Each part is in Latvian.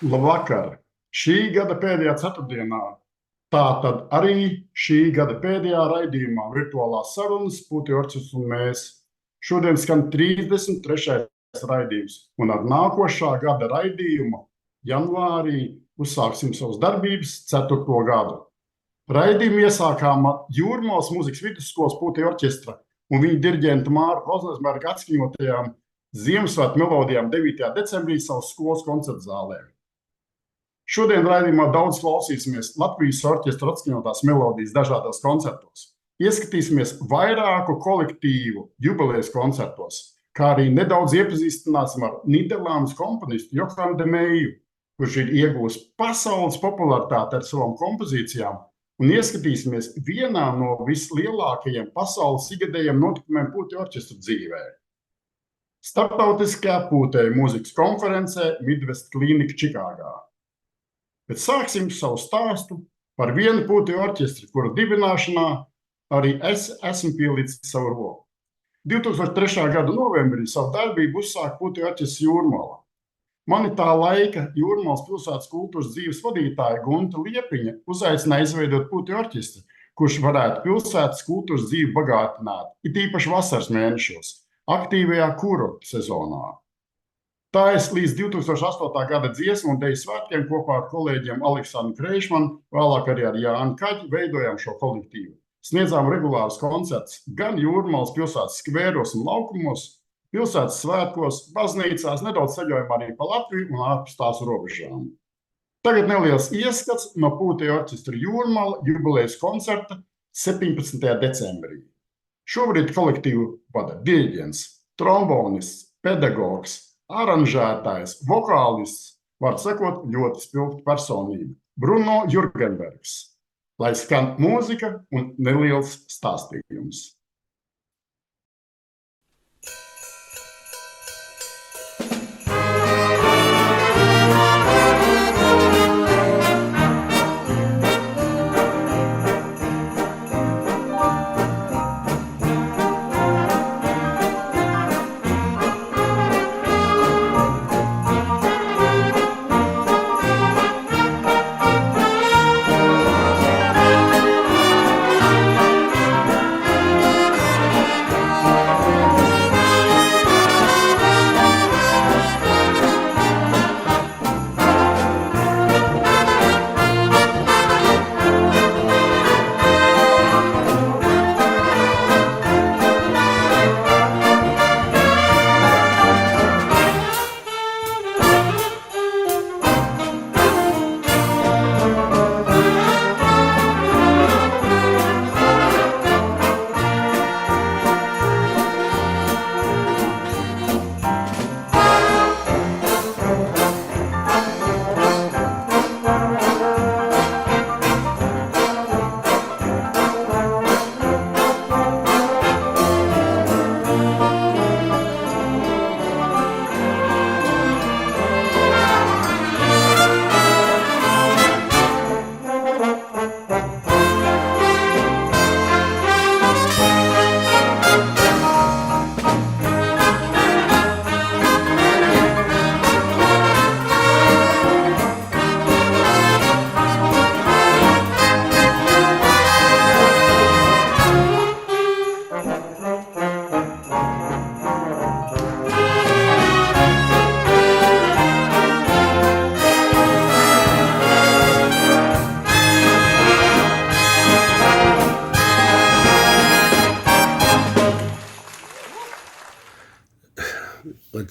Labvakar! Šī gada pēdējā ceturtdienā, tātad arī šī gada pēdējā raidījumā virtuālās sarunas Pūtī orķestris un mēs. Šodien skan 33. raidījums, un ar nākošā gada raidījumu janvārī uzsāksim savas darbības 4. gadu. Raidījumu iesākām ar Jūrmalas mūzikas vidusskolas Pūtī orķestra un viņa diriģenta Māra Roznesberga atskaņotajām Ziemassvētku melodijām 9. decembrī savas skolas koncerta zālē. Šodien raidījumā daudz klausīsimies Latvijas orķestra atskaņotās melodijas dažādos koncertos. Ieskatīsimies vairāku kolektīvu jubilejas koncertos, kā arī nedaudz iepazīstināsim ar Nīderlandes komponistu Johanu de Meiju, kurš ir iegūs pasaules popularitāti ar savām kompozīcijām, un ieskatīsimies vienā no vislielākajiem pasaules ikgadējiem notikumiem Pūtī orķestra dzīvē. Starptautiskajā pūtēju mūzikas konferencē Midwest Clinic Čikāgā. Bet sāksim savu stāstu par vienu Pūtī orķestri, kura dibināšanā arī es esmu pielicis savu roku. 2003. gada novembrī savu darbību uzsāka Pūtī orķestris Jūrmala. Mani tā laika Jūrmalas pilsētas kultūras dzīves vadītāja Gunta Liepiņa uzaicināja izveidot Pūtī orķestri, kurš varētu pilsētas kultūras dzīvi bagātināt, it īpaši vasaras mēnešos, aktīvajā kurorta sezonā. Tā es līdz 2008. gada dziesmu un deju svētkiem kopā ar kolēģiem Aleksandru Kreišmanu, vēlāk arī ar Jānu Kaģi veidojām šo kolektīvu. Sniedzām regulārus koncertus gan Jūrmalas pilsētas skvēros un laukumos, pilsētas svētkos, baznīcās, nedaudz ceļojam arī pa Latviju un ārpus tās robežām. Tagad neliels ieskats no Pūtī orķestra Jūrmala jubilejas koncerta 17. decembrī. Šobrīd kolektīvu vada diriģents, trombonists, pedagogs, aranžētājs, vokālists, var sakot, ļoti spilgta personība, Bruno Jurgenbergs. Lai skan mūzika un neliels stāstījums.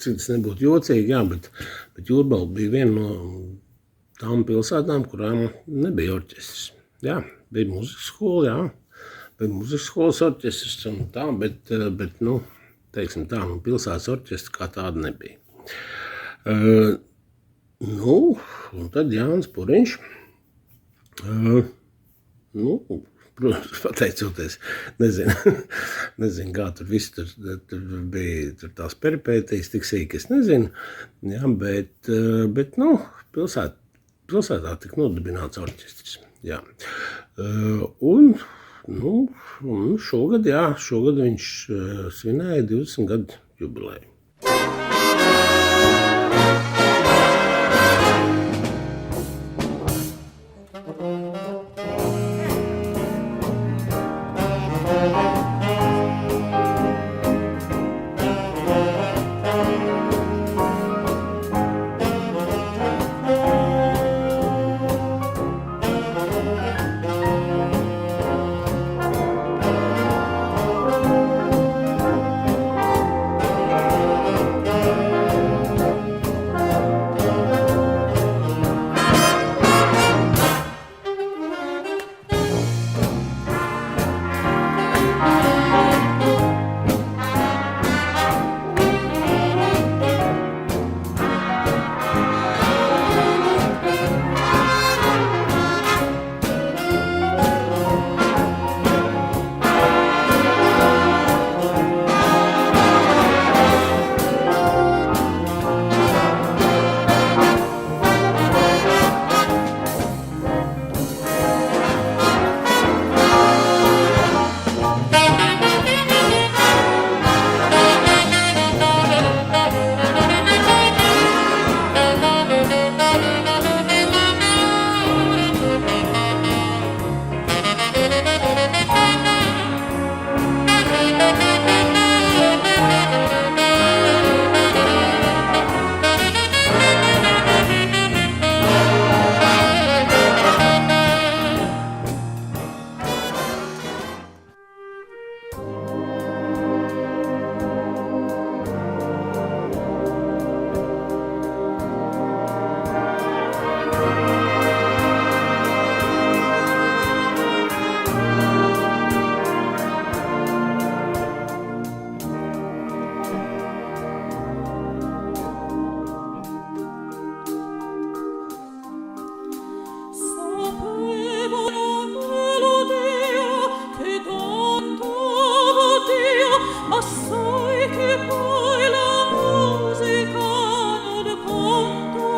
Cik tas nebūtu jocīgi, jā, bet Jūrmala bija viena no tām pilsētām, kurām nebija orķestris. Jā, bija mūzikas skola, jā, bija mūzikas skolas orķestris un tā, bet teiksim tā, pilsētas orķestris kā tāda nebija. Un tad Jānis Puriņš, protams, pateicoties, nezinu, kā tur viss tur bija tās peripētīs, tik sīk, es nezinu, jā, bet pilsētā tik nodibināts orķestris, jā. Un šogad viņš svinēja 20 gadu jubileju. assai che poi la musica non conta.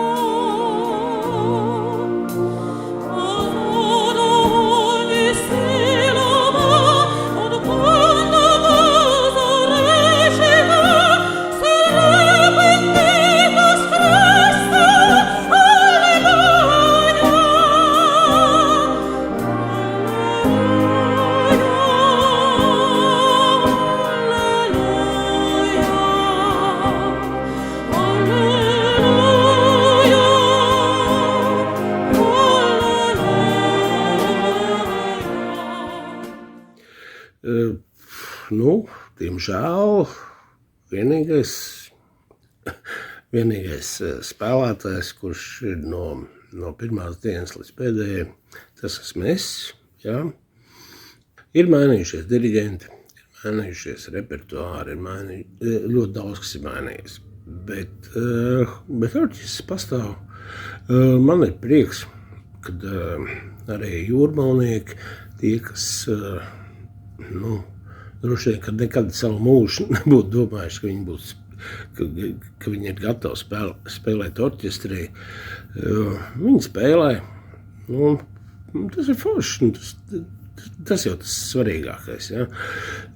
Ad ogni silaba, ad quando cosa recita, sarebbe intesa stessa, alleluia. Nu, diemžēl, vienīgais spēlētājs, kurš ir no pirmās dienas līdz pēdējai, tas esmu es, jā. Ir mainījušies diriģenti, ir mainījušies repertuāri, ļoti daudz, kas ir mainījies. Bet orķestris pastāv. Man ir prieks, kad arī jūrmalnieki, tie, kas, droši vien, kad nekad savu mūžu nebūtu domājuši, ka viņi ir gatavi spēlēt orķestrī. Viņi spēlē, tas ir forši, tas jau tas svarīgākais. Ja?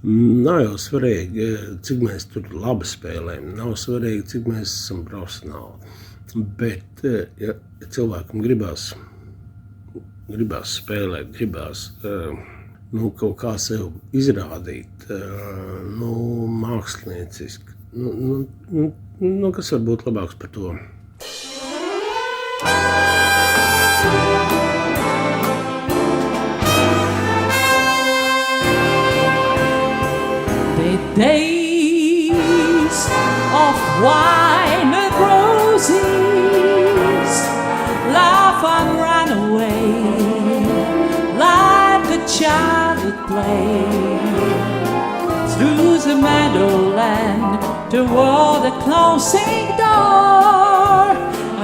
Nav jau svarīgi, cik mēs tur labi spēlējam, nav svarīgi, cik mēs esam profesionāli. Bet, ja cilvēkam gribās spēlēt, gribās kaut kā sev izrādīt, mākslinieciski, kas var būt labāks par to? The days of wine and roses, laugh and run away like a child at play, through the meadowland toward the closing door,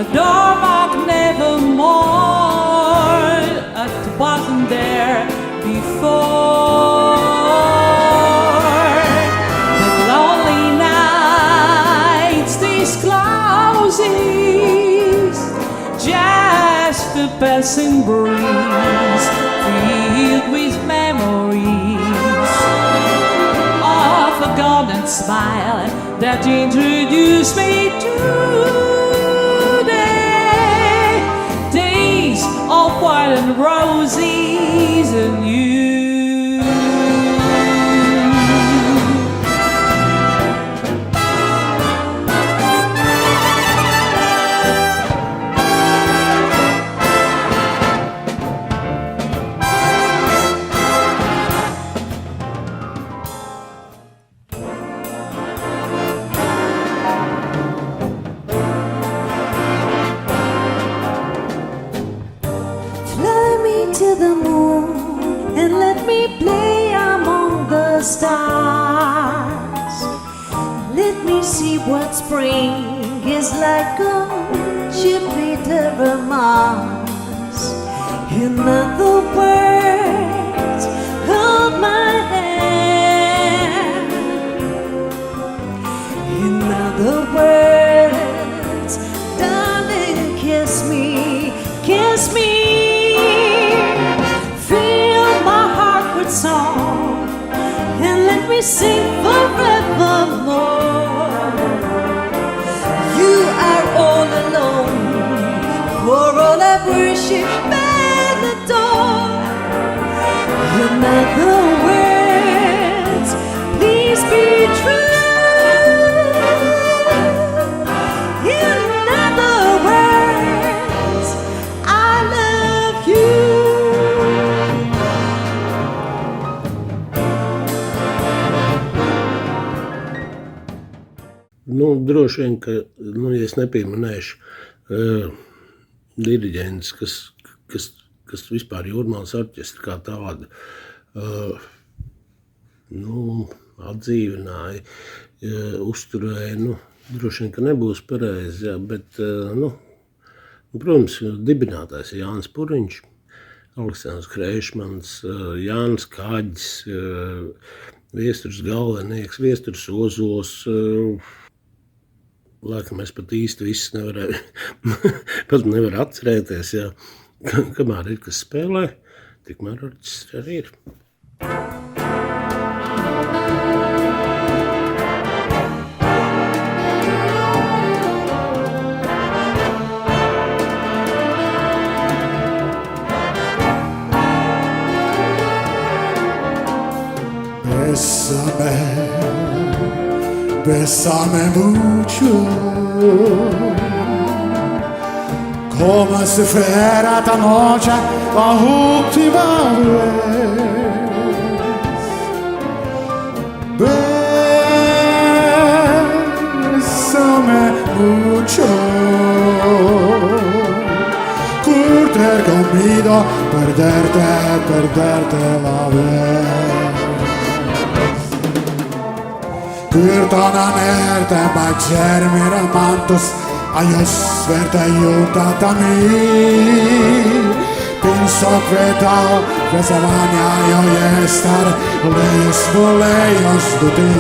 a door marked nevermore, it wasn't there before. The lonely nights discloses just a passing breeze, filled with memories of a golden smile that introduced me to the days of white and roses and you. To the moon and let me play among the stars. Let me see what spring is like on Jupiter or Mars. In other words, hold my hand. In other words, darling, kiss me, kiss me. Song and let me sing forevermore. You are all alone, for all I worship and adore. In other words, please be true. In other words, I love you. Droši vien, ka, ja es nepieminēšu diriģents, kas vispār Jūrmālas orķestri kā tādu atdzīvināja, uzturēja, droši vien, ka nebūs pareizi, jā, bet, protams, dibinātājs ir Jānis Puriņš, Aleksandrs Kreišmans, Jānis Kāģis, Viesturs galvenieks, viesturs ozols. Laikam es pat īsti viss nevarēju, pat nevaru atcerēties, jā. Kamēr ir kas spēlē, tikmēr orķestri arī ir. Bésame mucho, como si fuera esta noche la última vez. Bésame mucho, curter conmigo, perderte la vez. Perdona nerte, bacermi ramantos, aios verte aiutat a me. Penso que tal, que se vania io estar, voleios de ti.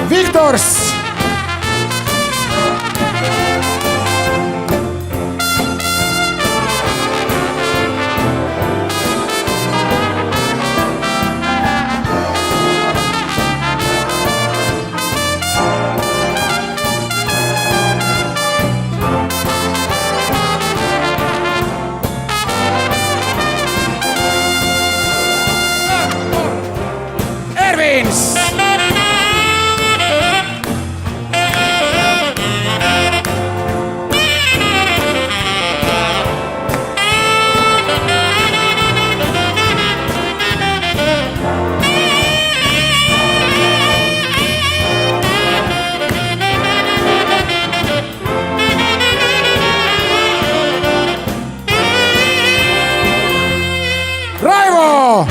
Viktors! Ervins! Raivo!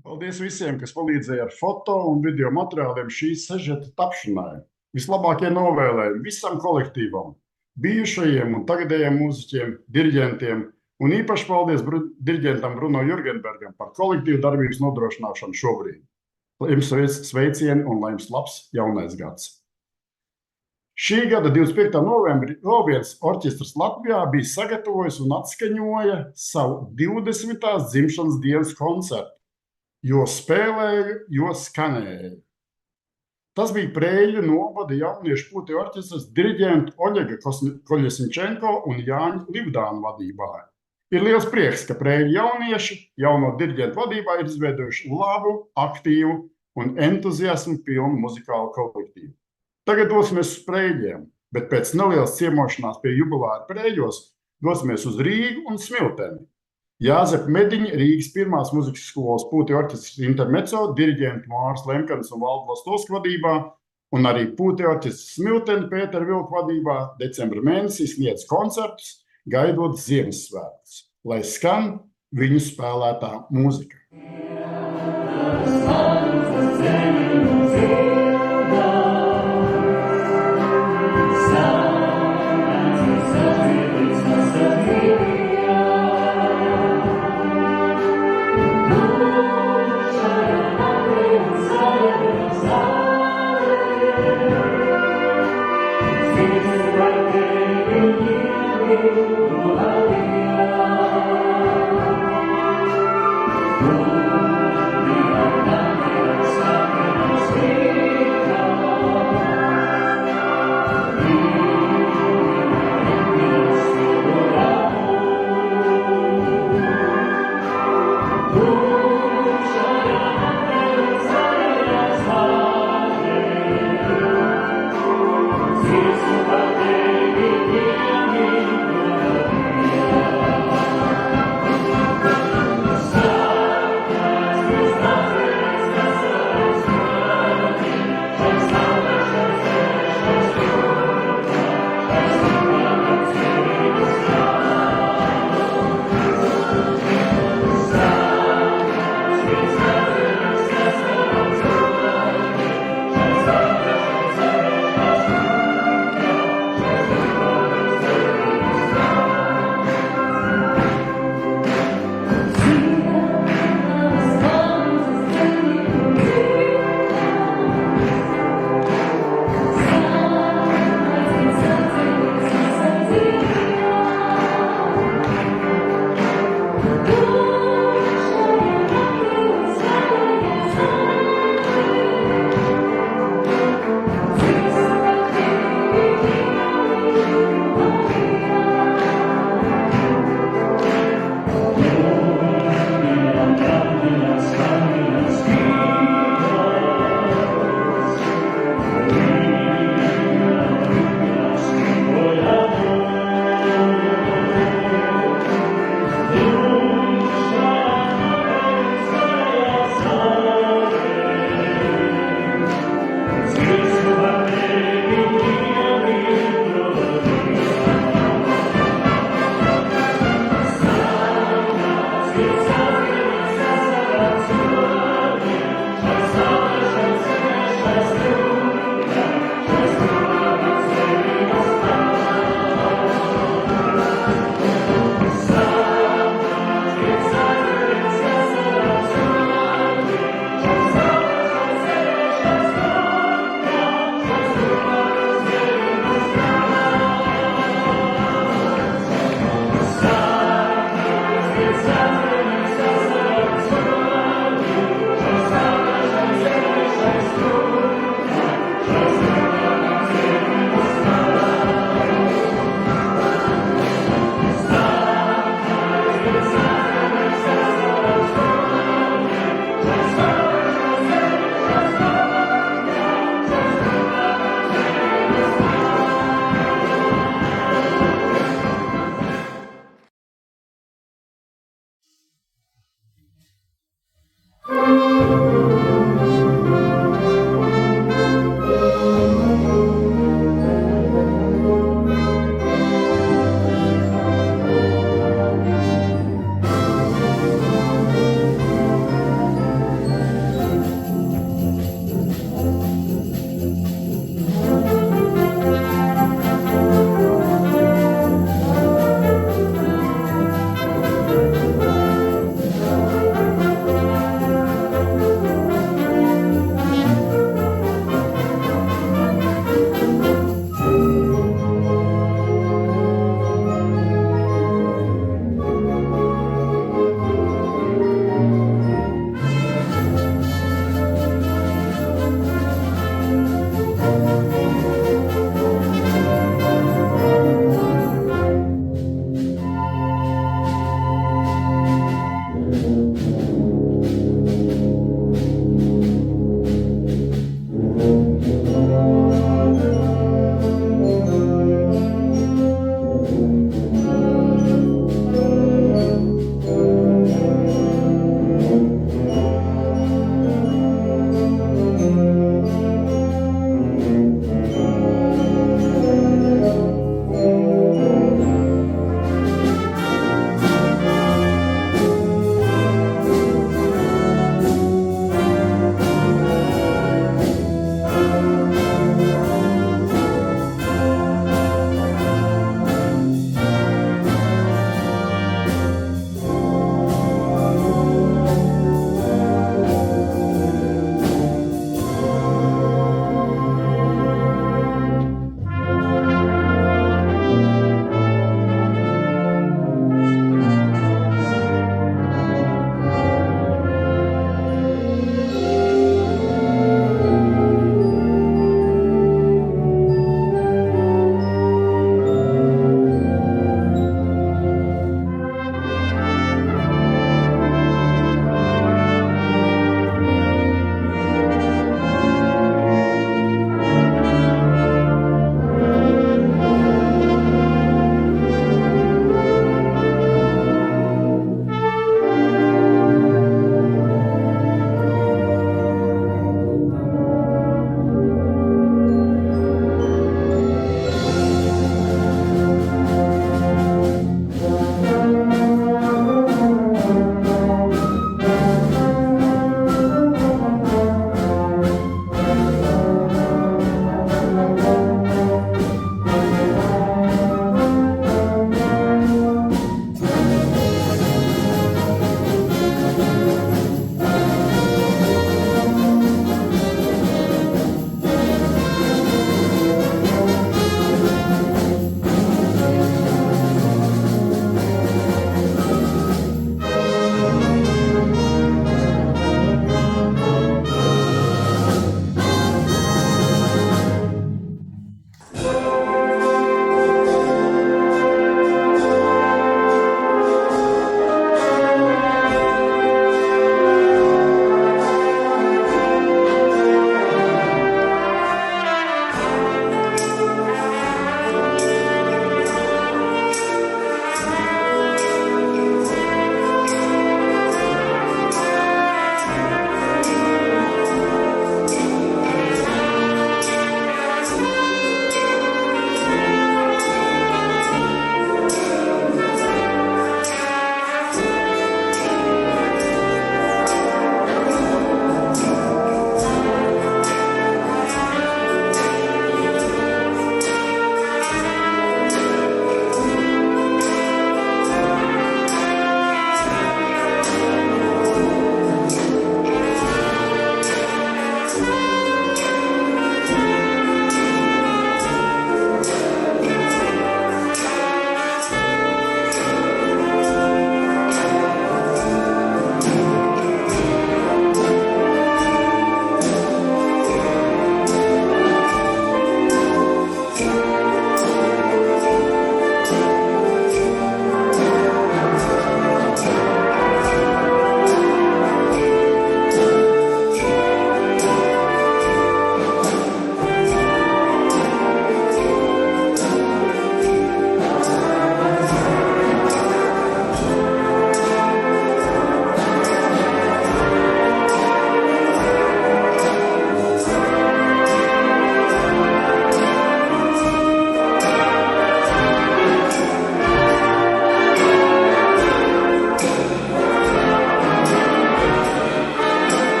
Paldies visiem, kas palīdzēja ar foto un video materiāliem šīs sežeta tapšanai. Vislabākie novēlējumi visam kolektīvam, bijušajiem un tagadējiem mūziķiem, diriģentiem, un īpaši paldies diriģentam Bruno Jurgenbergam par kolektīvu darbības nodrošināšanu šobrīd. Lai jums sveicieni un lai jums labs jaunais gads! Šī gada 25. novembrī vēl viens orķestrs Latvijā bija sagatavojis un atskaņoja savu 20. dzimšanas dienas koncertu. Jo spēlēju, jo skanēju. Tas bija Preiļu novada jauniešu pūtēju orķestras diriģentu Oļega Koļesinčenko un Jāņa Livdāna vadībā. Ir liels prieks, ka Preiļu jaunieši jauno diriģentu vadībā ir izveidojuši labu, aktīvu un entuziasmu pilnu muzikālu kolektīvu. Tagad dosimies uz Preiļiem, bet pēc nelielas ciemošanās pie jubilāra Preiļos dosimies uz Rīgu un Smilteni. Jāzepa Mediņa, Rīgas pirmās muzikas skolas pūtēju orķestras intermezzo, diriģentu Māris Lemkans un Valdu Vlastovska vadībā, un arī pūtēju orķestras Smilteni Pētera Vilka vadībā decembra mēnesī sniedz koncertus, gaidot Ziemassvētkus, lai skan viņu spēlētā mūzika.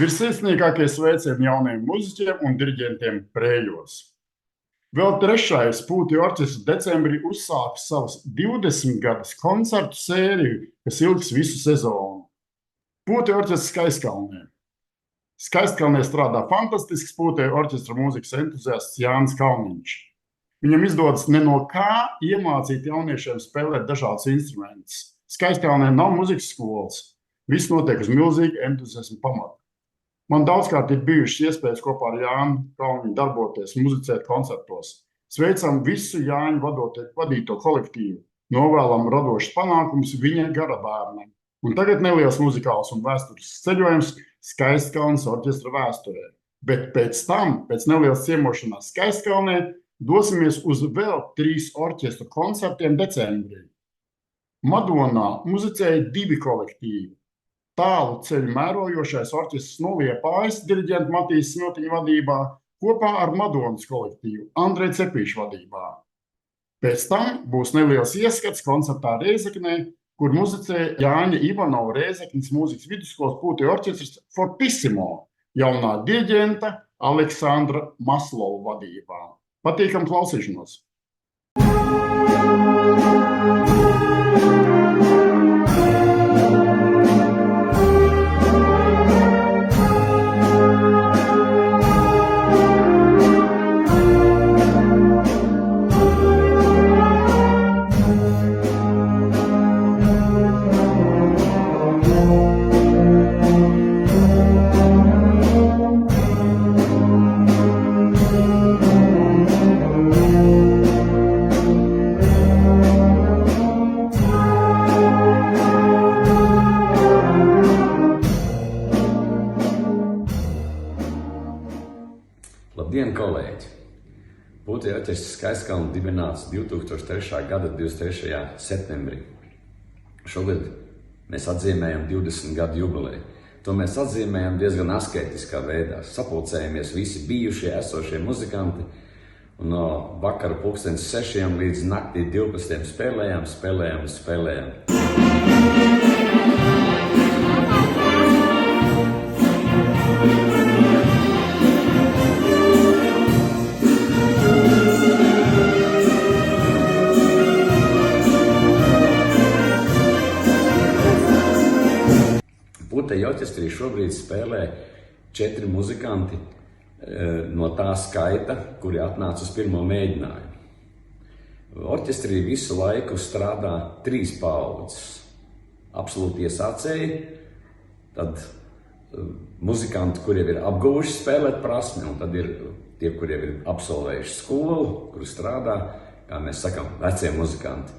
Vissirsnīgākie sveicieni jauniem muziķiem un diriģentiem Prējos. Vēl trešais Pūtī orķestris decembrī uzsāks savas 20 gadus koncertu sēriju, kas ilgs visu sezonu. Pūtī orķestris Skaistkalnē. Skaistkalnē strādā fantastisks Pūtī orķestra mūzikas entuziasts Jānis Kalniņš. Viņam izdodas ne no kā iemācīt jauniešiem spēlēt dažādus instrumentus. Skaistkalnē nav muzikas skolas. Viss notiek uz milzīgu entuziasmu pamatu. Man daudzkārt ir bijušas iespējas kopā ar Jānu Kalniņu darboties, muzicēt koncertos. Sveicam visu Jāņu vadīto kolektīvu, novēlam radošas panākumus viņa gara bērnam. Un tagad neliels muzikāls un vēsturisks ceļojums Skaistkalnes orķestra vēsturē. Bet pēc tam, pēc nelielas ciemošanās Skaistkalnē, dosimies uz vēl 3 orķestra koncertiem decembrī. Madonā muzicēja 2 kolektīvi. Tālu ceļu mērojošais orķestris no Liepājas diriģenta Matīs Smiltiņa vadībā kopā ar Madonas kolektīvu Andreja Cepīša vadībā. Pēc tam būs neliels ieskats koncertā Rēzeknē, kur muzicēja Jāņa Ivanova Rēzeknes mūzikas vidusskolas Pūtī orķestris Fortissimo jaunā diriģenta Aleksandra Maslova vadībā. Patīkam klausīšanos! Labdien, kolēģi! Pūtī orķestris Skaistkalne dibināts 2003. gada 23. septembrī. Šogad mēs atzīmējam 20 gadu jubileju. To mēs atzīmējam diezgan asketiskā veidā. Sapulcējamies visi bijušie, esošie muzikanti un no vakara 6:00 līdz naktī 12:00 spēlējam. Pūtī orķestrī šobrīd spēlē 4 muzikanti no tā skaita, kuri atnāca uz pirmo mēģinājumu. Orķestrī visu laiku strādā 3 paaudzes. Absolūti iesācēji, tad muzikanti, kuriem ir apguvuši spēlēt prasmi, un tad ir tie, kuriem ir absolvējuši skolu, kuri strādā, kā mēs sakam, vecie muzikanti.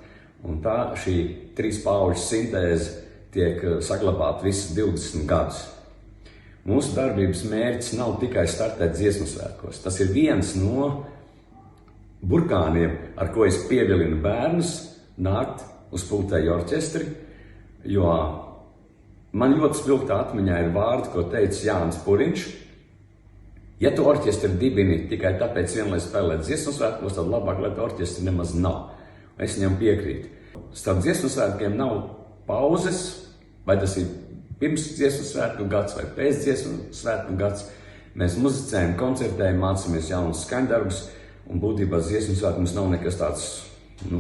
Un tā šī 3 paauģu sintēze tiek saglabāta visus 20 gadus. Mūsu darbības mērķis nav tikai startēt dziesmu svētkos. Tas ir viens no burkāniem, ar ko es pievilinu bērnus nākt uz Pūtī orķestri, jo man ļoti spilgtā atmiņā ir vārdi, ko teica Jānis Puriņš. Ja tu orķestri dibini tikai tāpēc lai spēlētu dziesmu svētkos, tad labāk, lai tu orķestri nemaz nav. Es viņam piekrītu. Starp dziesmu svētkiem nav pauzes, vai tas ir pirms dziesmu svētku gads vai pēc dziesmu svētku gads. Mēs muzicējam, koncertējam, mācāmies jaunus skaņdarbus, un būtībā dziesmu svētku mums nav nekas tāds,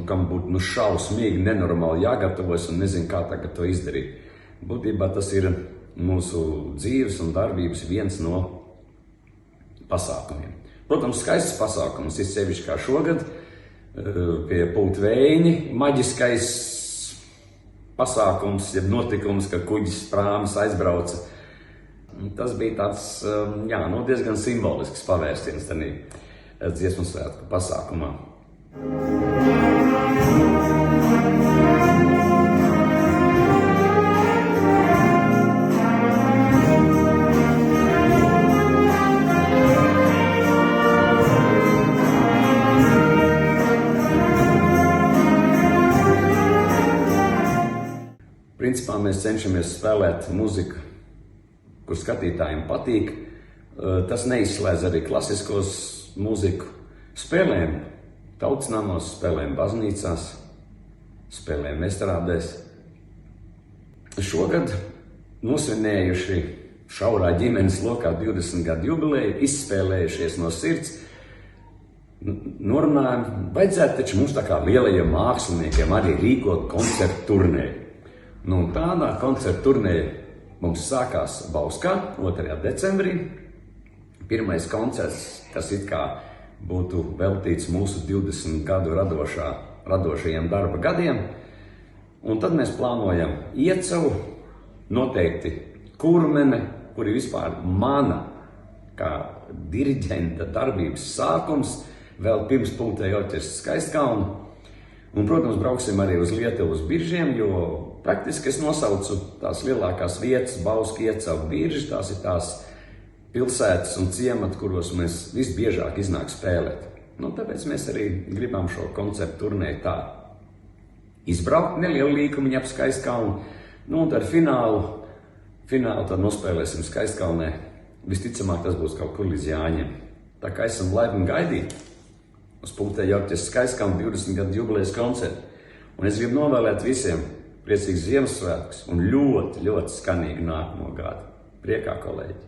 kam būtu šausmīgi, nenormāli jāgatavojas un nezinu, kā tagad to izdarīt. Būtībā tas ir mūsu dzīves un darbības viens no pasākumiem. Protams, skaists pasākums ir sevišķi kā šogad pie Pūtveini, maģiskais pasākums, jeb notikums, kad kuģis prāmis aizbrauca. Tas bija tāds, diezgan simbolisks pavērsiens tādā dziesmu svētku pasākumā. Principā mēs cenšamies spēlēt muziku, kur skatītājiem patīk. Tas neizslēdz arī klasiskos muziku. Spēlējam tautsnamos, spēlējam baznīcās, spēlējam estrādēs. Šogad nosvinējuši šaurā ģimenes lokā 20 gadu jubileju, izspēlējušies no sirds. Norunājam, vajadzētu taču mums tā kā lielajiem māksliniekiem arī rīkot koncertu turnēju. Nu, tādā koncertu turnēja mums sākās Bauskā 2. decembrī. Pirmais koncerts, kas it kā būtu veltīts mūsu 20 gadu radošajiem darba gadiem. Un tad mēs plānojam Iecavu, noteikti Kurmene, kur ir vispār mana kā diriģenta darbības sākums, vēl pirms pultēja orķestra Skaistkalnu. Un, protams, brauksim arī uz Lietuvu uz Biržiem, jo praktiski es nosaucu tās lielākās vietas, Bauska, Iecava, Birži, tās ir tās pilsētas un ciemati, kuros mēs visbiežāk iznāk spēlēt. Nu, tāpēc mēs arī gribam šo koncertu turnēju tā izbraukt nelielu līkumiņu ap Skaistkalnu. Nu, un tad finālu tad nospēlēsim Skaistkalnē. Visticamāk, tas būs kaut kur līdz Jāņiem. Tā kā esam laipni gaidīti uz pultēja orķestra Skaistkalnu 20 gadu jubilejas koncertu. Un es gribu novēlēt visiem priecīgus Ziemassvētkus un ļoti, ļoti skanīgu nākamo gadu. Priekā, kolēģi!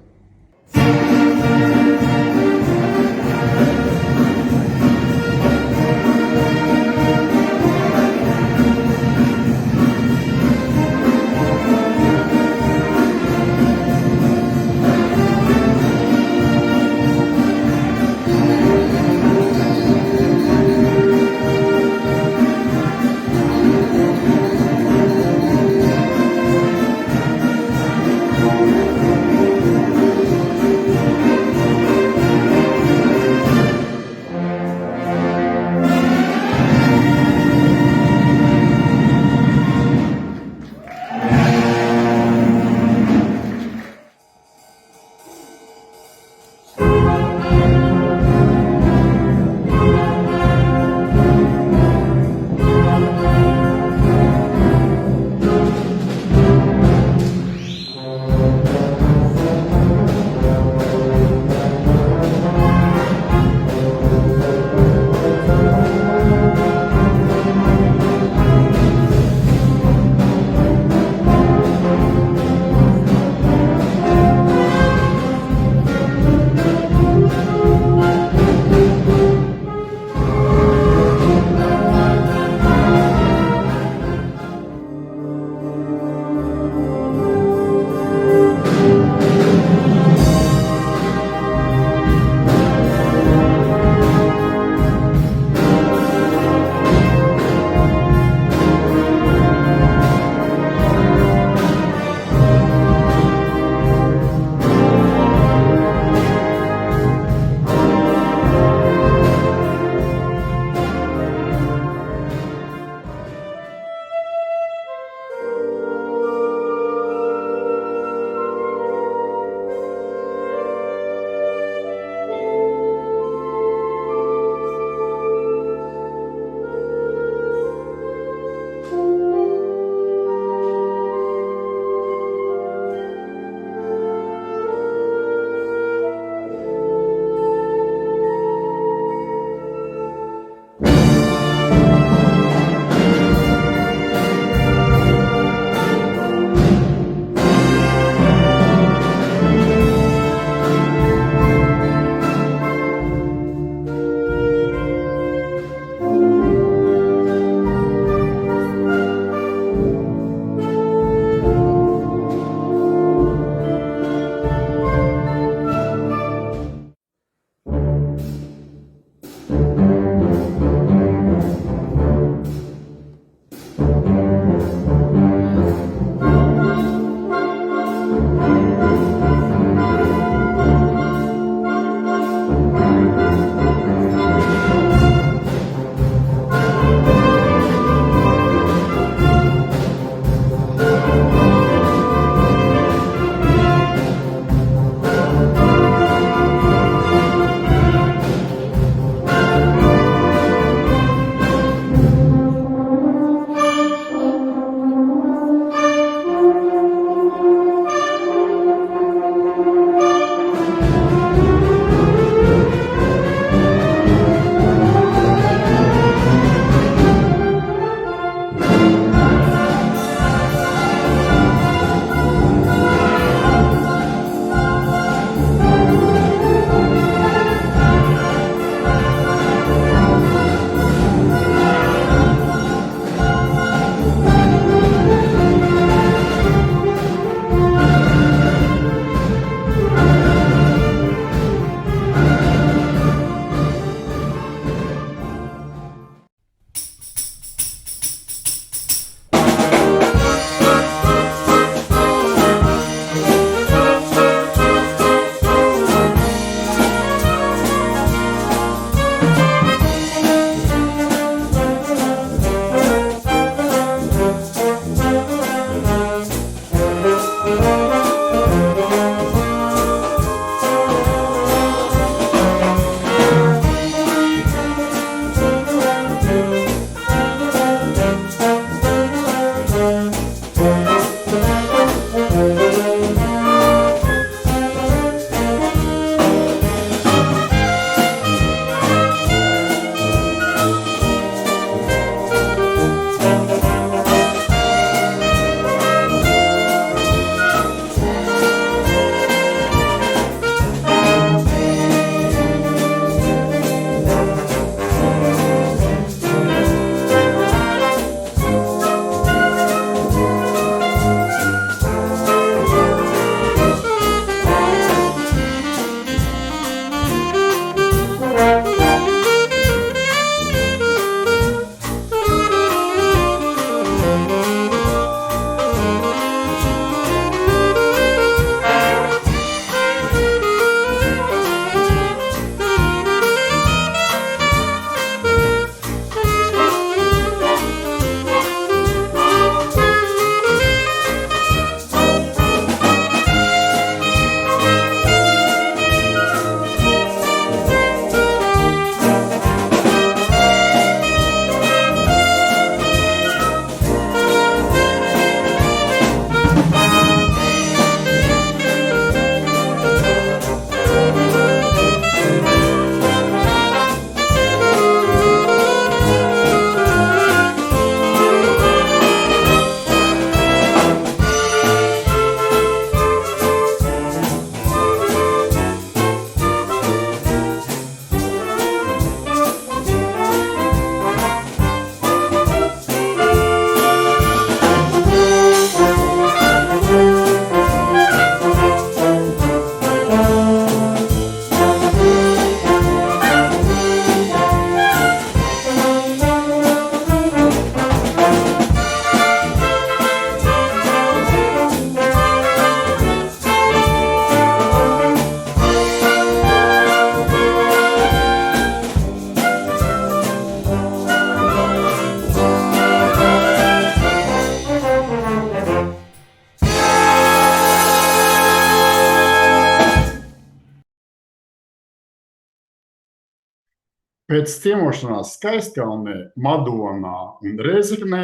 Pēc ciemošanās Skaistkalnē, Madonā un Rēzeknē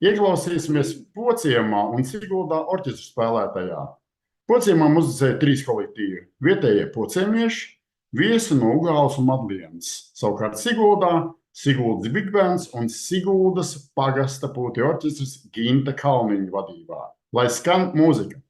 ieklausīsimies Pociemā un Siguldā orķestra spēlētajā. Pociemā muzicēja 3 kolektīvi – vietējie pociemieši, viesi no Ugāles un Madlienas. Savukārt Siguldā Siguldas Big Bands un Siguldas pagasta pūti orķestris Ginta Kalniņa vadībā. Lai skan mūzika!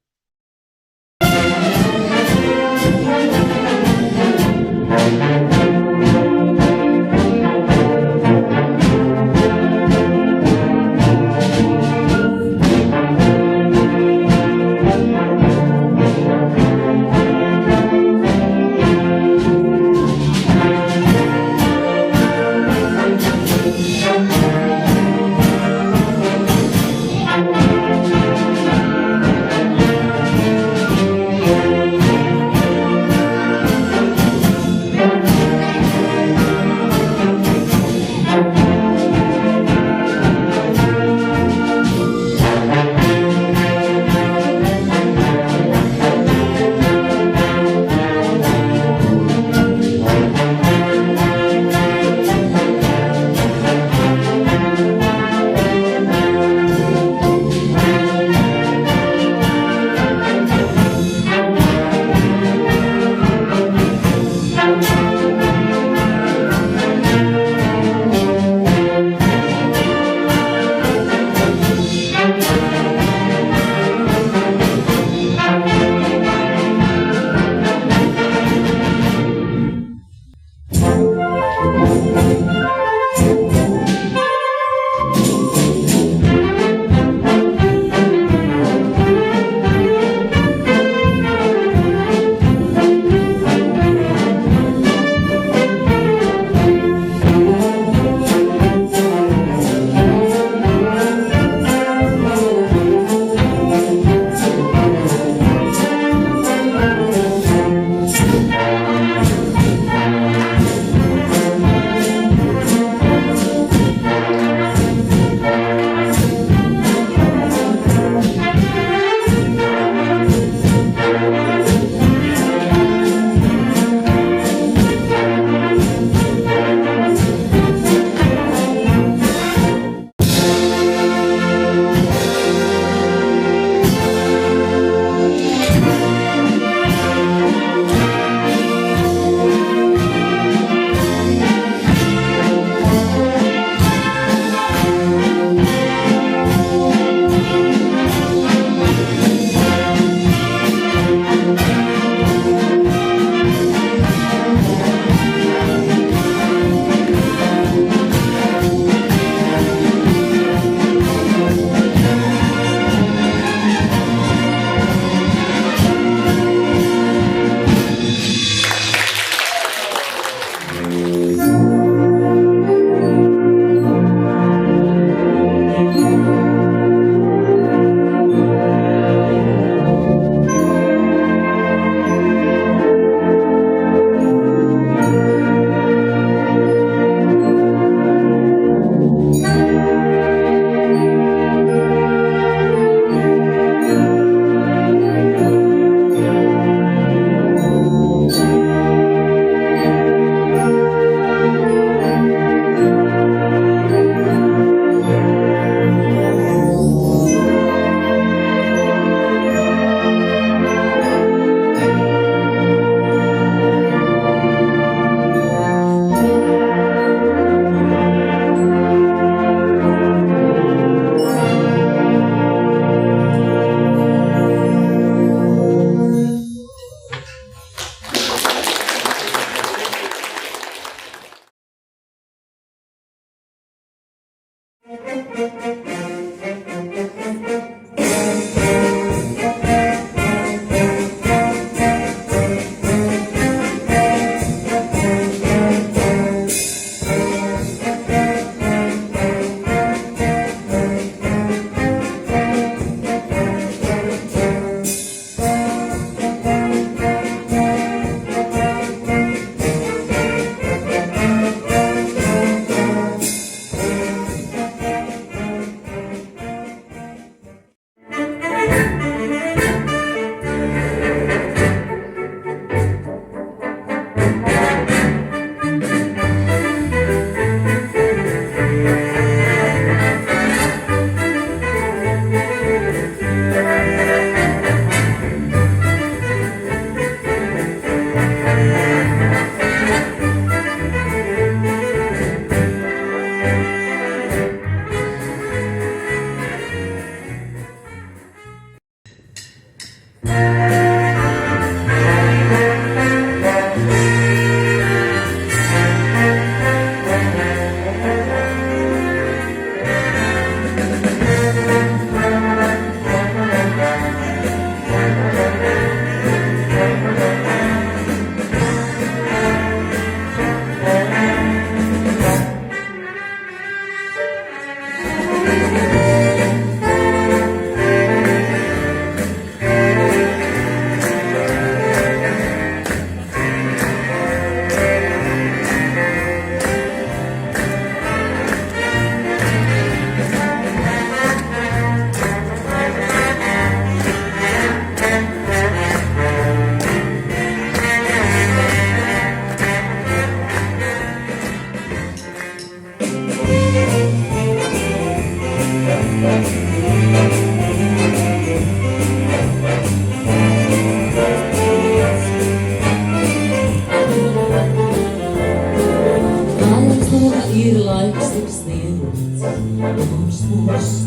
ir laiks tik sniegts, mums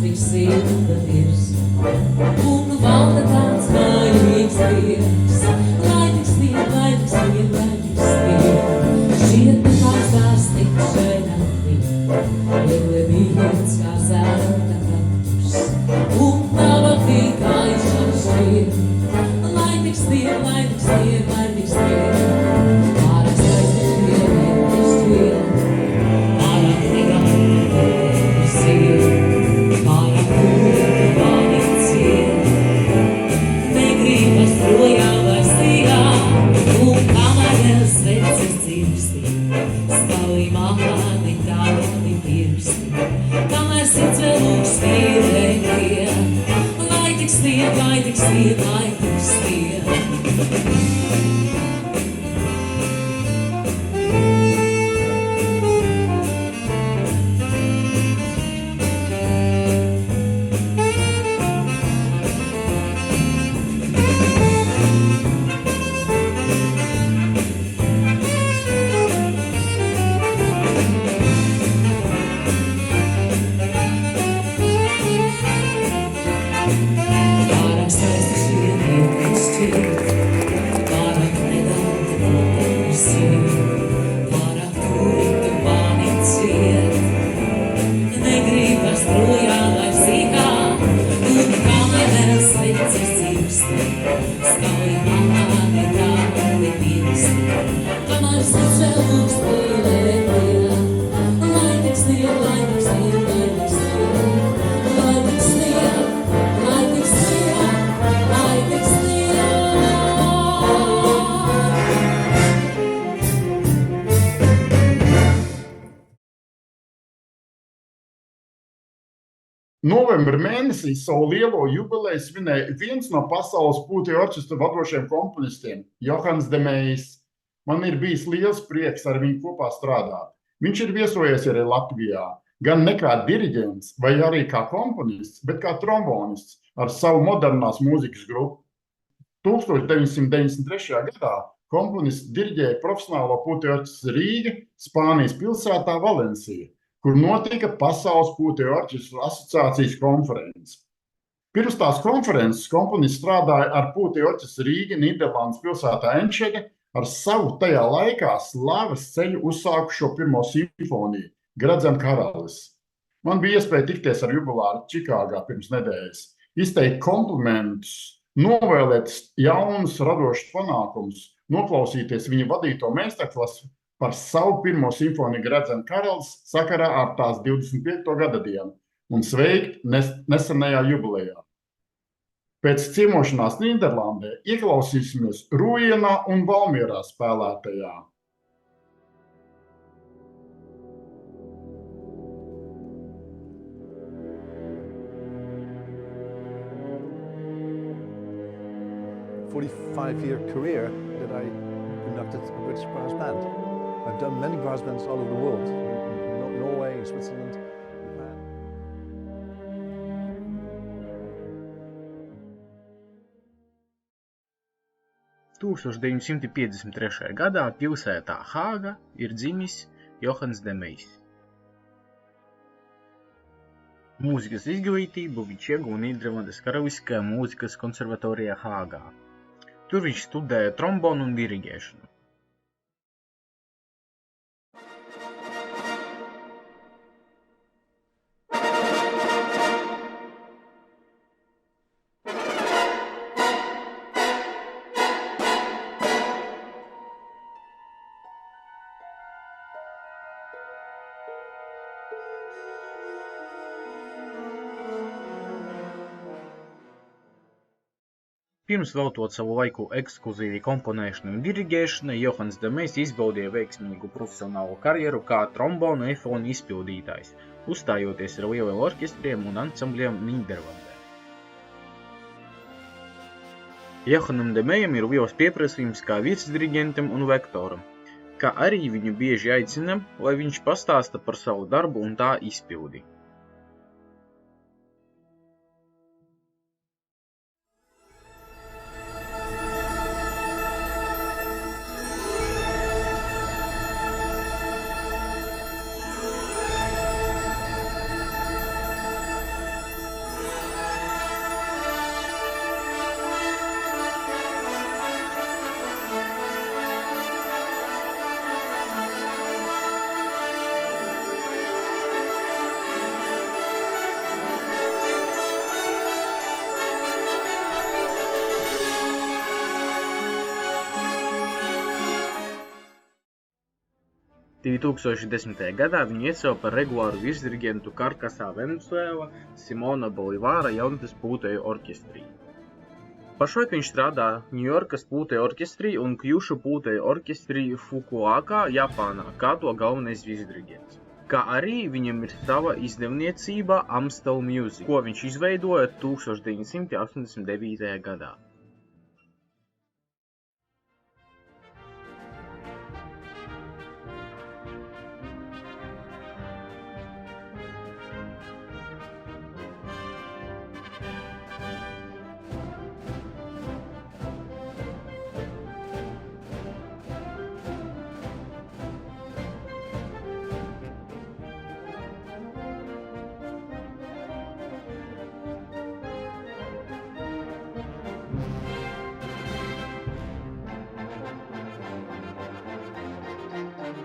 tik silta virsma, un valda tāds mājīgs prieks. Lai tik snieg, lai tik snieg, lai tik snieg, šķiet nekāds tās tik šaidātī, lieli mīļots kā zelta katrs, un tava tik aizšana šķiet. Lai tik snieg, lai tik snieg, lai tik snieg, pārāk skaisti šķiet, šķiet. Pārāk negrāti siet, pārāk kūti mani ciet. Negribas projām vai stīgā, un kamēr vēl sveces dzirsti, stāvī mani tādi pirsti, kamēr sirds vēl lūk spīdētie. Lai tik snieg, lai tik snieg, lai tik snieg. Pārāk skaisti šķiet, šķiet, pārāk nedaudz notiek siet, pārāk kuri tu mani ciet. Negribas projām lai sīkā, un kamēr vēl sveces dzirsti, stāvī mani tādi pirsti, kamēr sirds vēl lūk spīdētie. Lai tik snieg, lai tik snieg, lai tik snieg, lai tik snieg, lai tik snieg, lai tik snieg. Novembra mēnesī savu lielo jubileju svinēja viens no pasaules pūtēju orķestra vadošiem komponistiem, Johans de Meijs. Man ir bijis liels prieks ar viņu kopā strādāt. Viņš ir viesojies arī Latvijā, gan ne kā diriģents vai arī kā komponists, bet kā trombonists ar savu modernās mūzikas grupu. 1993. gadā komponists diriģēja profesionālo pūtēju orķestru Rīga, Spānijas pilsētā Valencija, kur notika Pasaules pūtēju orķestru asociācijas konference. Pirms tās konferences komponists strādāja ar pūtēju orķestru Rīga, Nīderlandes pilsētā Enšede, ar savu tajā laikā slavas ceļu uzsākušo pirmo simfoniju Gradzena karalis. Man bija iespēja tikties ar jubilāru Čikāgā pirms nedēļas, izteikt komplimentus, novēlēt jaunus radošus panākumus, noklausīties viņa vadīto meistarklasi par savu pirmo simfoniju Gradzena karalis sakarā ar tās 25. gada dienu un sveikt nesenajā jubilejā. Pēc ciemošanās Nīderlandē ieklausīsimies Rūjienā un Valmierā spēlētajā. ...45-year career that I conducted a British brass band. I've done many brass bands all over the world, in Norway, Switzerland, Japan. – 1953. gadā pilsētā Hāga ir dzimis Johans de Meijs. Mūzikas izglītību viņš ieguva Nīderlandes Karaliskajā mūzikas konservatorijā Hāgā. Tur viņš studēja trombonu un diriģēšanu. Pirms veltot savu laiku ekskluzīvi komponēšanai un diriģēšanai, Johans de Meijs izbaudīja veiksmīgu profesionālo karjeru kā trombonu efonu izpildītājs, uzstājoties ar lieliem orķestriem un ansambļiem Nīderlandē. Johanam de Meijam ir liels pieprasījums kā virsdiriģentam un lektoram, kā arī viņu bieži aicina, lai viņš pastāsta par savu darbu un tā izpildi. 2010. gadā viņu iecēla par regulāru virsdirigentu Karkasā Venezuela Simona Bolivāra jaunatnes pūtēju orķestrī. Pašlaik viņš strādā Ņujorkas pūtēju orķestrī un Kjušu pūtēju orķestrī Fukuokā, Japānā, kā to galvenais virsdirigents. Kā arī viņam ir sava izdevniecība Amstel Music, ko viņš izveidoja 1989. gadā.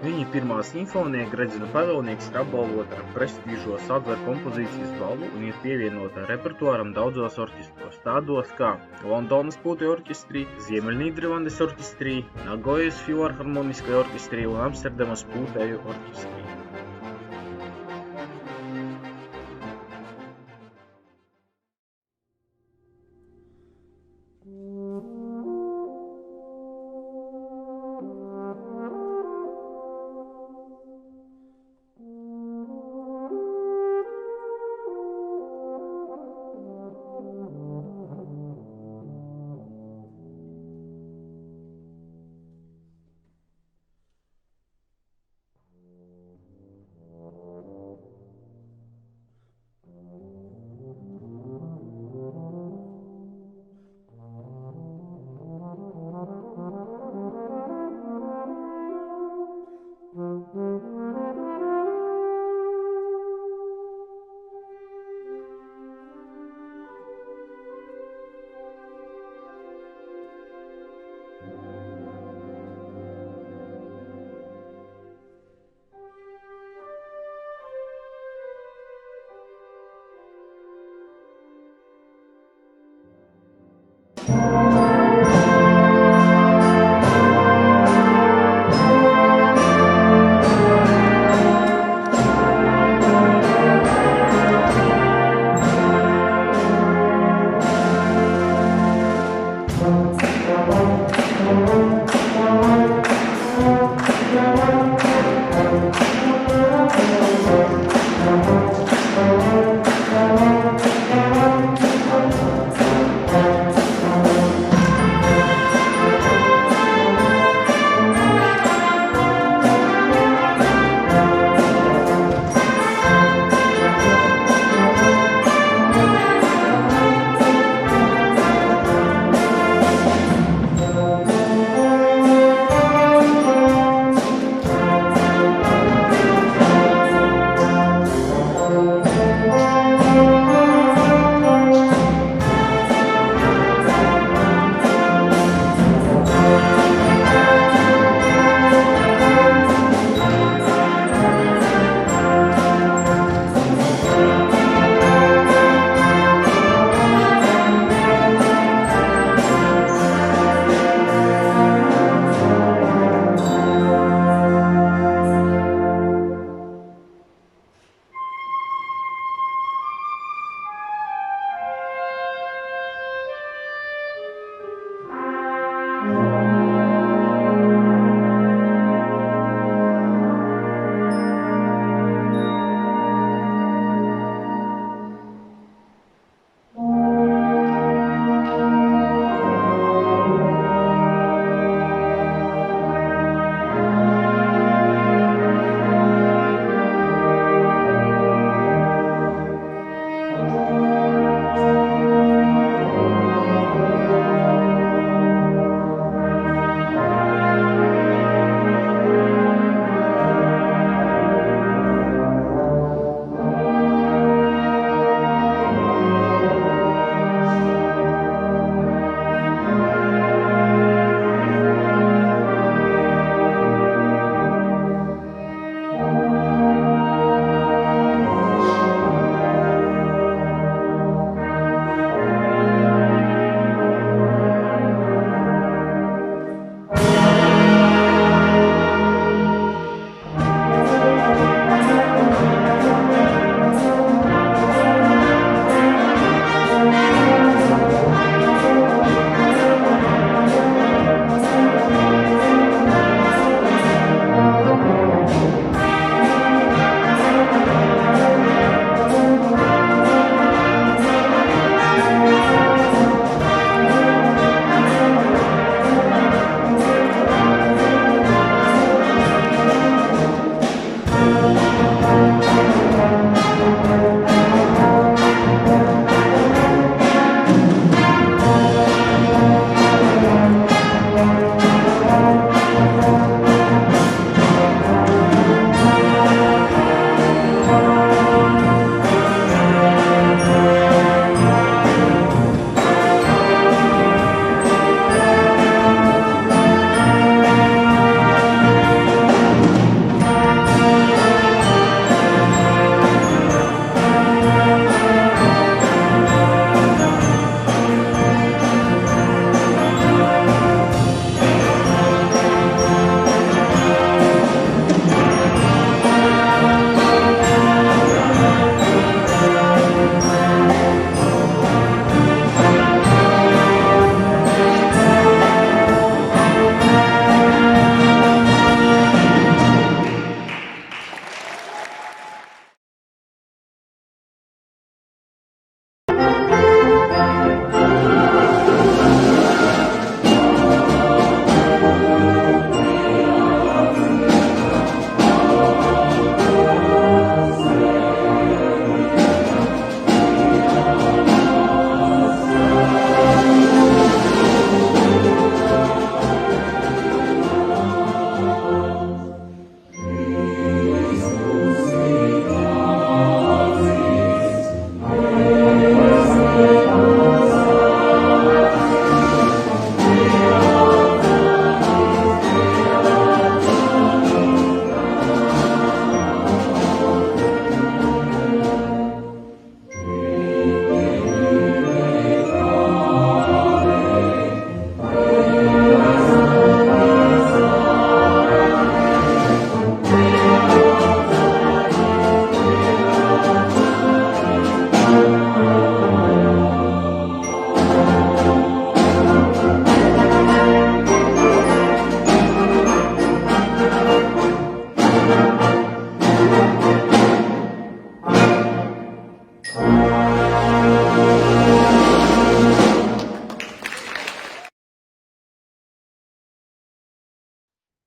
Viņa pirmā simfonija Gredzena pavēlnieks ir apbalvota ar prestižo Sadler kompozīcijas balvu un ir pievienota repertuāram daudzos orķestros, tādos kā Londonas pūtēju orķestrī, Ziemeļnīderlandes orķestrī, Nagojas filharmoniskajā orķestrī un Amsterdamas pūtēju orķestrī.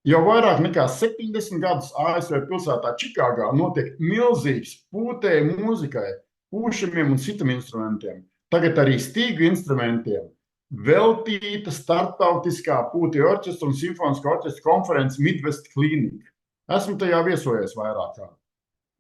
Jau vairāk nekā 70 gadus ASV pilsētā Čikāgā notiek milzīgs pūtēju mūzikai, pūšamiem un citam instrumentiem, tagad arī stīgu instrumentiem, veltīta starptautiskā pūtēju orķestra un simfoniskā orķestra konference Midwest Clinic. Esmu tajā viesojies vairāk kā.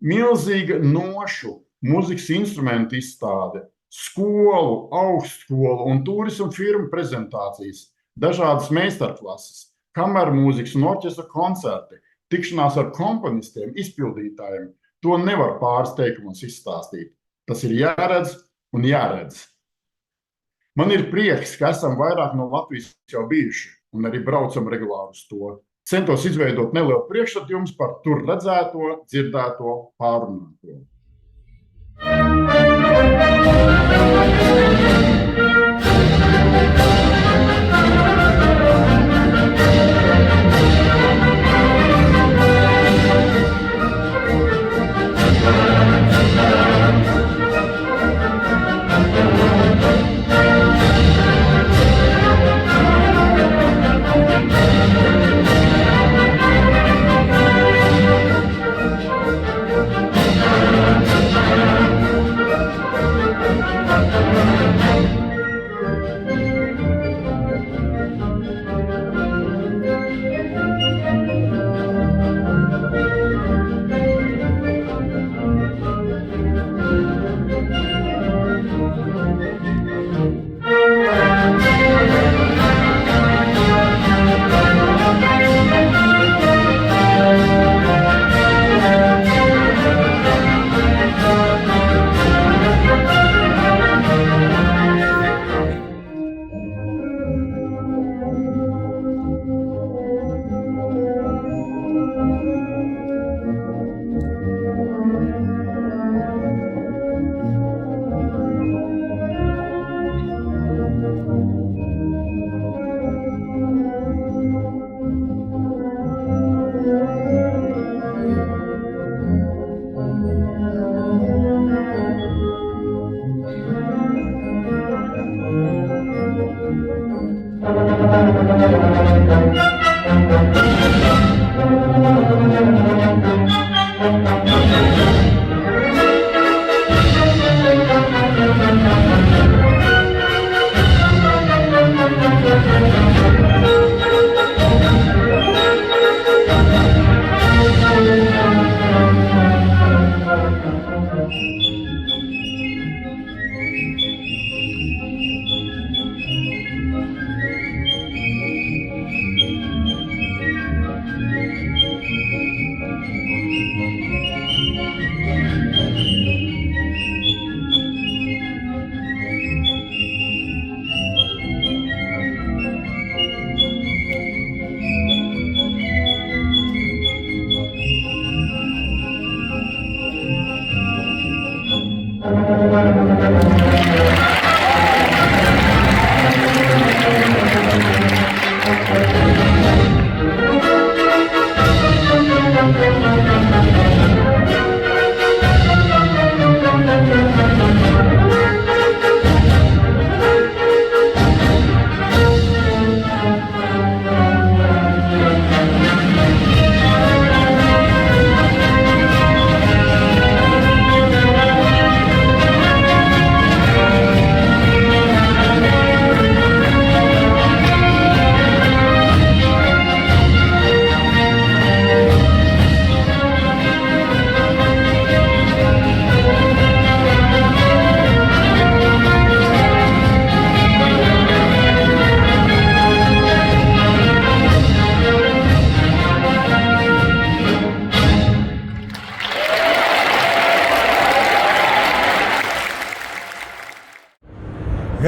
Milzīga nošu mūzikas instrumentu izstāde, skolu, augstskolu un turismu firmu prezentācijas, dažādas meistarklases, kamermūzikas un orķestra koncerti, tikšanās ar komponistiem, izpildītājiem. To nevar pāris teikumos izstāstīt. Tas ir jāredz un jāredz. Man ir prieks, ka esam vairāk no Latvijas jau bijuši un arī braucam regulāri uz to. Centos izveidot nelielu priekšstatu jums par tur redzēto, dzirdēto, pārunāto.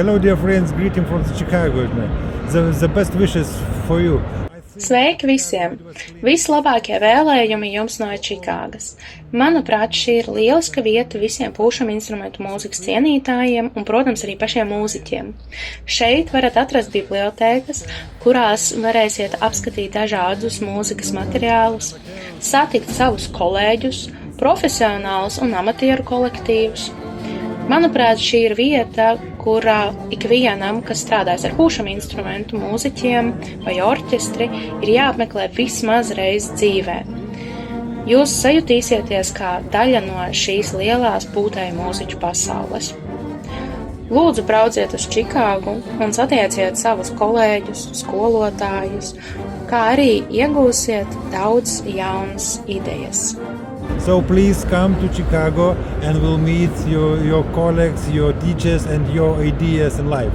Hello, dear friends, greeting from Chicago. The best wishes for you. Sveiki visiem! Vislabākie vēlējumi jums no Čikāgas. Manuprāt, šī ir lieliska vieta visiem pūšam instrumentu mūzikas cienītājiem un, protams, arī pašiem mūziķiem. Šeit varat atrast bibliotēkas, kurās varēsiet apskatīt dažādus mūzikas materiālus, satikt savus kolēģus, profesionālus un amatieru kolektīvus. Manuprāt, šī ir vieta, kurā ikvienam, kas strādājas ar pūšamu instrumentu, mūziķiem vai orķestri, ir jāapmeklē vismaz reizi dzīvē. Jūs sajutīsieties kā daļa no šīs lielās pūtēju mūziķu pasaules. Lūdzu, brauciet uz Čikāgu un satieciet savus kolēģus, skolotājus, kā arī iegūsiet daudz jaunas idejas. So please come to Chicago and we'll meet your colleagues, your teachers and your ideas in life.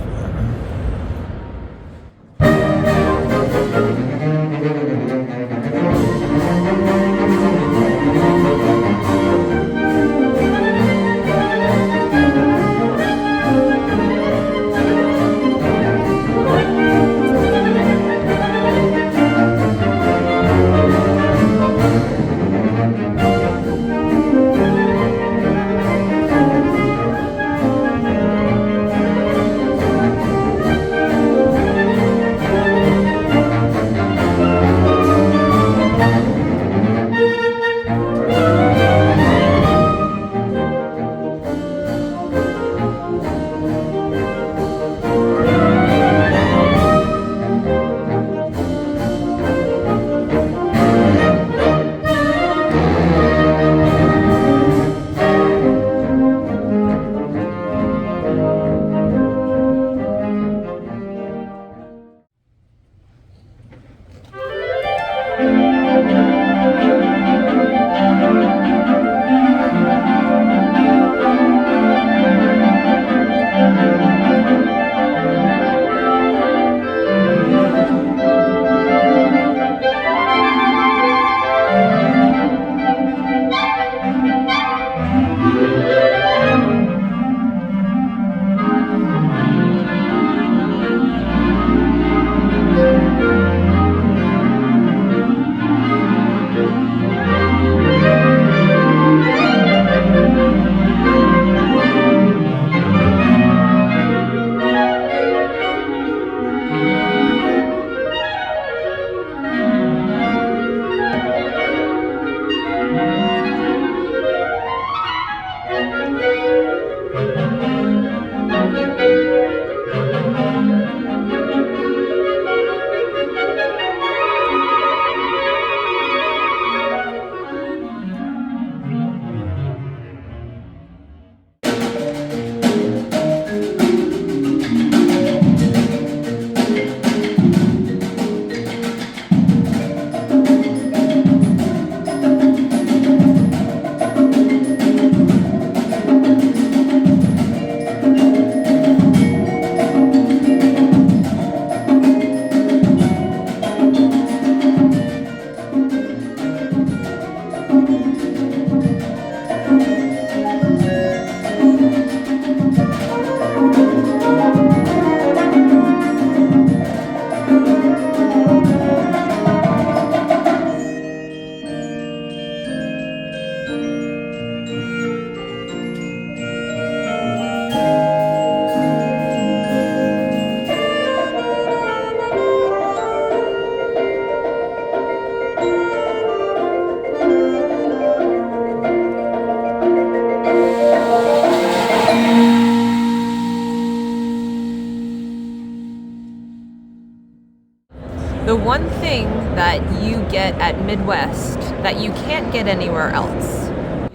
The one thing that you get at Midwest that you can't get anywhere else.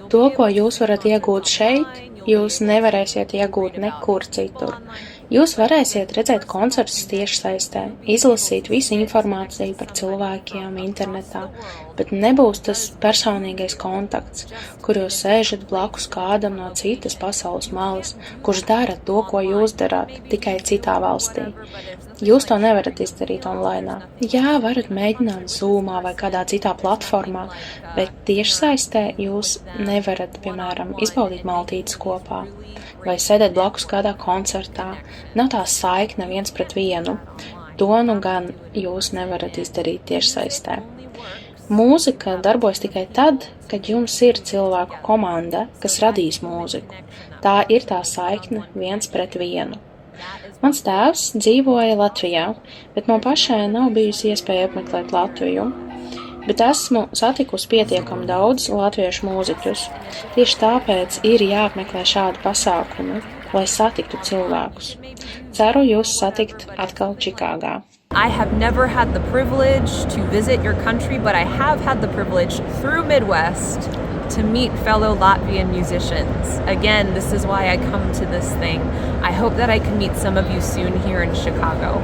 To, ko jūs varat iegūt šeit, jūs nevarēsiet iegūt nekur citur. Jūs varēsiet redzēt koncertus tiešsaistē, izlasīt visu informāciju par cilvēkiem internetā, bet nebūs tas personīgais kontakts, kur jūs sēžat blakus kādam no citas pasaules malas, kurš dara to, ko jūs darāt, tikai citā valstī. Jūs to nevarat izdarīt online. Jā, varat mēģināt Zoomā vai kādā citā platformā, bet tiešsaistē jūs nevarat, piemēram, izbaudīt maltītes kopā vai sēdēt blakus kādā koncertā. Nav tā saikne viens pret vienu. To nu gan jūs nevarat izdarīt tiešsaistē. Mūzika darbojas tikai tad, kad jums ir cilvēku komanda, kas radīs mūziku. Tā ir tā saikne viens pret vienu. Mans tēvs dzīvoja Latvijā, bet man pašai nav bijusi iespēja apmeklēt Latviju. bet esmu satikusi pietiekami daudz latviešu mūziķus. Tieši tāpēc ir jāapmeklē šādi pasākumi, lai satiktu cilvēkus. Ceru jūs satikt atkal Čikāgā. I have never had the privilege to visit your country, but I have had the privilege through Midwest to meet fellow Latvian musicians. Again, this is why I come to this thing. I hope that I can meet some of you soon here in Chicago.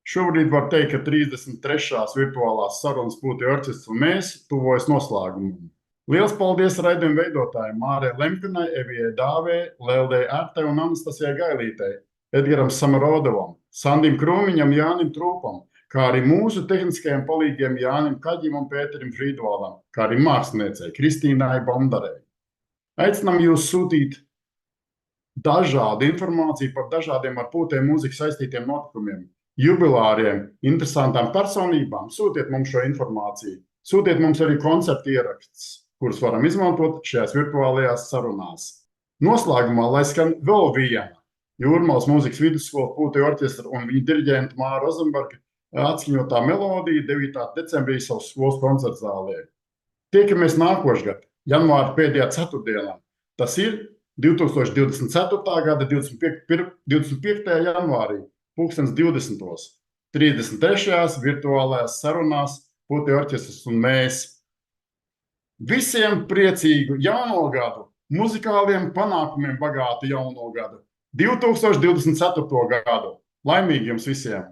Šobrīd var teikt, ka 33. virtuālās sarunas Pūtī orķestris un mēs tuvojas noslēgumam. Liels paldies raidījuma veidotājiem Mārai Lemkinai, Evijai Dāvē, Leldei Ērtai un Anastasijai Gailītei, Edgaram Samarodovam, Sandim Krūmiņam, Jānim Trūpam, kā arī mūsu tehniskajiem palīgiem Jānim Kaģim un Pēterim Frīdvaldam, kā arī māksliniecei Kristīnai Bondarei. Aicinām jūs sūtīt dažādu informāciju par dažādiem ar Pūtēm mūziku saistītiem notikumiem, jubilāriem, interesantām personībām. Sūtiet mums šo informāciju. Sūtiet mums arī koncertu ierakstus, kurus varam izmantot šajās virtuālajās sarunās. Noslēgumā, lai skan vēl viena Jūrmalas mūzikas vidusskola Pūtī orķestra un viņa diriģenta Māra Rozenberga atskaņotā melodija 9. decembrī savas skolas koncertzālē. Tiekamies nākošgad, janvāra pēdējā ceturtdienā. Tas ir 2024. gada 25. janvārī, 2020. 33. virtuālajās sarunās Pūtī orķestris un mēs. Visiem priecīgu jauno gadu, muzikāliem panākumiem bagātu jauno gadu, 2024. gadu. Laimīgi jums visiem!